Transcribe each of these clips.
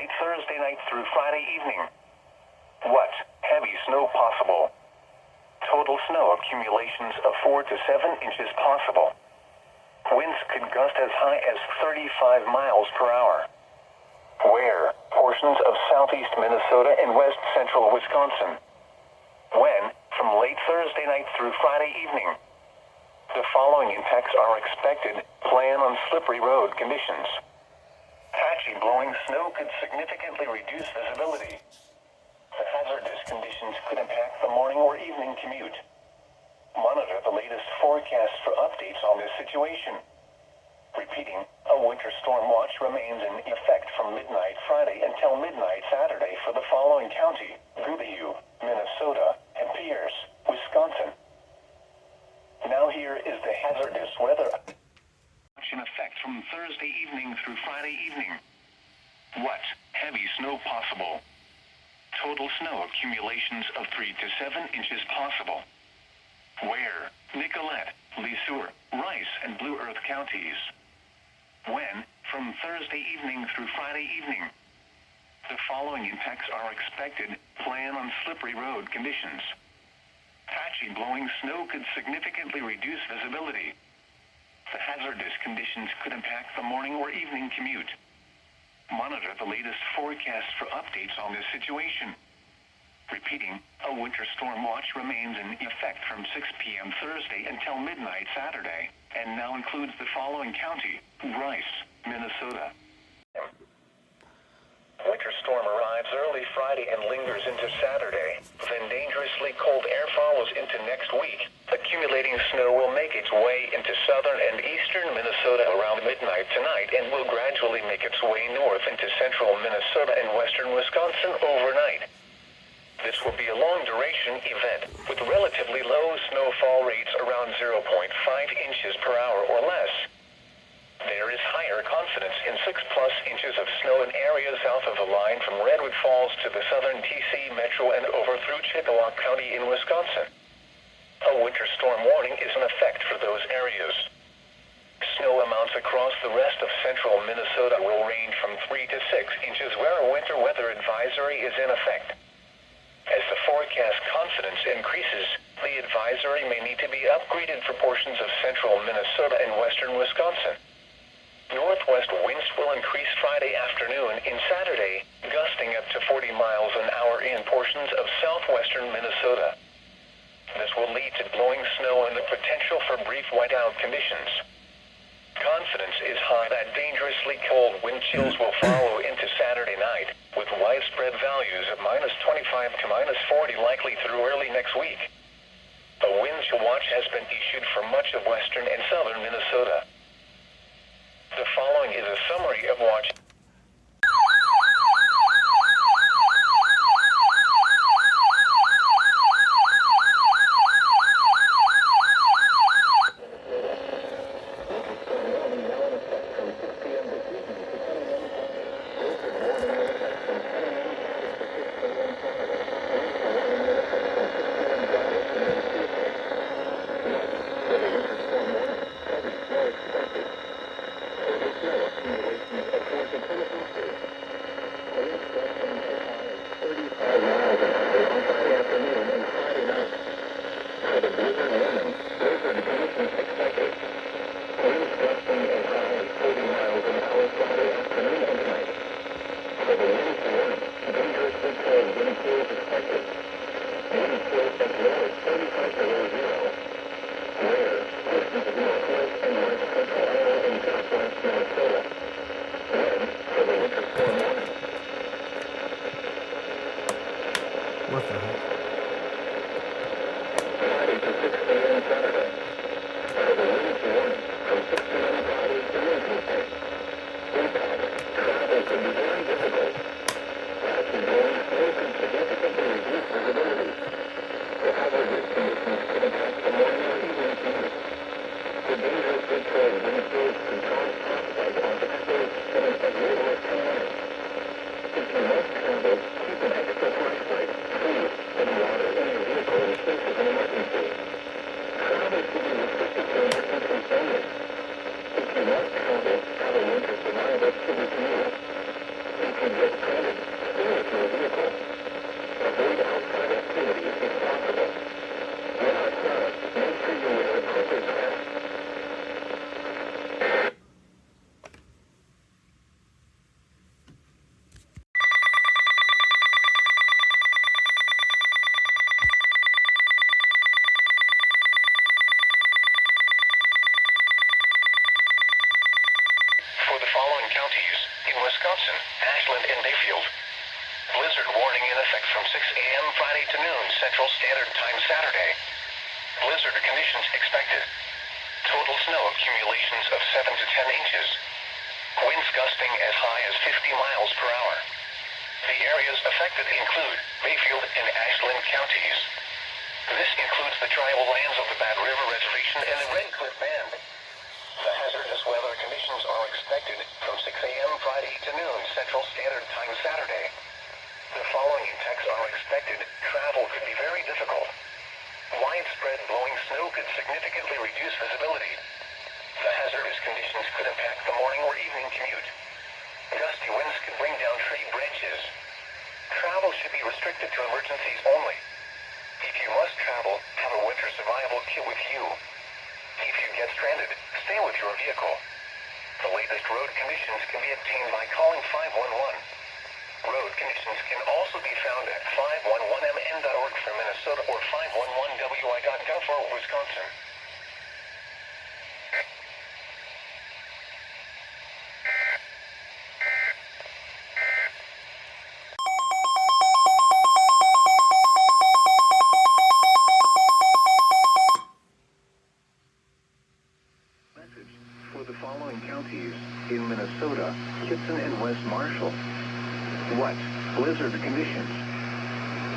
late Thursday night through Friday evening. What? Heavy snow possible. Total snow accumulations of 4 to 7 inches possible. Winds could gust as high as 35 miles per hour. Where? Portions of southeast Minnesota and west central Wisconsin. When? From late Thursday night through Friday evening. The following impacts are expected. Plan on slippery road conditions. Patchy blowing snow could significantly reduce visibility. The hazardous conditions could impact the morning or evening commute. Monitor the latest forecast for updates on this situation. Repeating, a winter storm watch remains in effect from midnight Friday until midnight Saturday for the following county: Goodhue, Minnesota, and Pierce, Wisconsin. Now here is the hazardous weather in effect from Thursday evening through Friday evening. What? Heavy snow possible. Total snow accumulations of 3 to 7 inches possible. Where? Nicollet, Le Sueur, Rice, and Blue Earth counties. When? From Thursday evening through Friday evening. The following impacts are expected. Plan on slippery road conditions. Patchy blowing snow could significantly reduce visibility. The hazardous conditions could impact the morning or evening commute. Monitor the latest forecast for updates on this situation. Repeating, a winter storm watch remains in effect from 6 p.m. Thursday until midnight Saturday, and now includes the following county: Rice, Minnesota. Winter storm arrives early Friday and lingers into Saturday. Then dangerously cold air follows into next week. Accumulating snow will make its way into southern and eastern Minnesota around midnight tonight and will gradually make its way north into central Minnesota and western Wisconsin overnight. This will be a long-duration event with relatively low snowfall rates around 0.5 inches per hour or less. There is higher confidence in 6+ inches of snow in areas south of the line from Redwood Falls to the southern TC Metro and over through Chippewa County in Wisconsin. A winter storm warning is in effect for those areas. Snow amounts across the rest of central Minnesota will range from 3 to 6 inches where a winter weather advisory is in effect. As the forecast confidence increases, the advisory may need to be upgraded for portions of central Minnesota and western Wisconsin. Northwest winds will increase Friday afternoon and Saturday, gusting up to 40 miles an hour in portions of southwestern Minnesota. This will lead to blowing snow and the potential for brief whiteout conditions. Confidence is high that dangerously cold wind chills will follow into Saturday night, with widespread values of -25 to -40 likely through early next week. A wind chill watch has been issued for much of western and southern Minnesota. The following is a summary of watch. What the heck? Keep an extra flashlight, please, In Wisconsin, Ashland, and Bayfield. Blizzard warning in effect from 6 a.m. Friday to noon Central Standard Time Saturday. Blizzard conditions expected. Total snow accumulations of 7 to 10 inches. Winds gusting as high as 50 miles per hour. The areas affected include Bayfield and Ashland counties. This includes the tribal lands of the Bad River Reservation and the Red Cliff Band. The hazardous weather conditions are expected from 6 a.m. Friday to noon Central Standard Time Saturday. The following effects are expected. Travel could be very difficult. Widespread blowing snow could significantly reduce visibility. The hazardous conditions could impact the morning or evening commute. Gusty winds could bring down tree branches. Travel should be restricted to emergencies only. If you must travel, have a winter survival kit with you. If you get stranded, stay with your vehicle. The latest road conditions can be obtained by calling 511. Road conditions can also be found at 511mn.org for Minnesota or 511wi.gov for Wisconsin. Message for the following counties in Minnesota, Kitson and West Marshall. What? Blizzard conditions.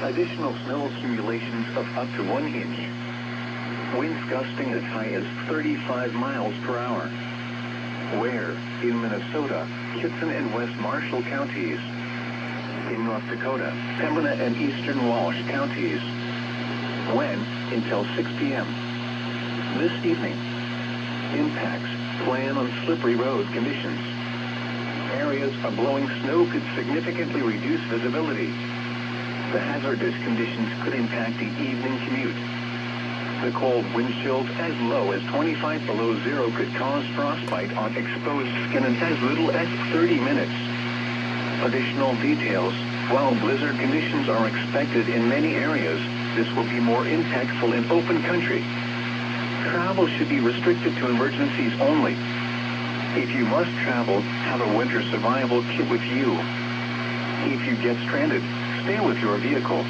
Additional snow accumulations of up to 1 inch. Winds gusting as high as 35 miles per hour. Where? In Minnesota, Kitson and West Marshall counties. In North Dakota, Pembina and Eastern Walsh counties. When? Until 6 p.m. This evening. Impacts. Plan on slippery road conditions. Areas of blowing snow could significantly reduce visibility. The hazardous conditions could impact the evening commute. The cold wind chills as low as 25 below zero could cause frostbite on exposed skin in as little as 30 minutes. Additional details. While blizzard conditions are expected in many areas, this will be more impactful in open country. Travel should be restricted to emergencies only. If you must travel, have a winter survival kit with you. If you get stranded, stay with your vehicle.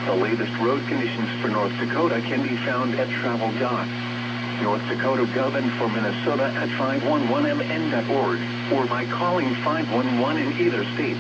The latest road conditions for North Dakota can be found at travel.. North Dakota Gov and for Minnesota at 511mn.org or by calling 511 in either state.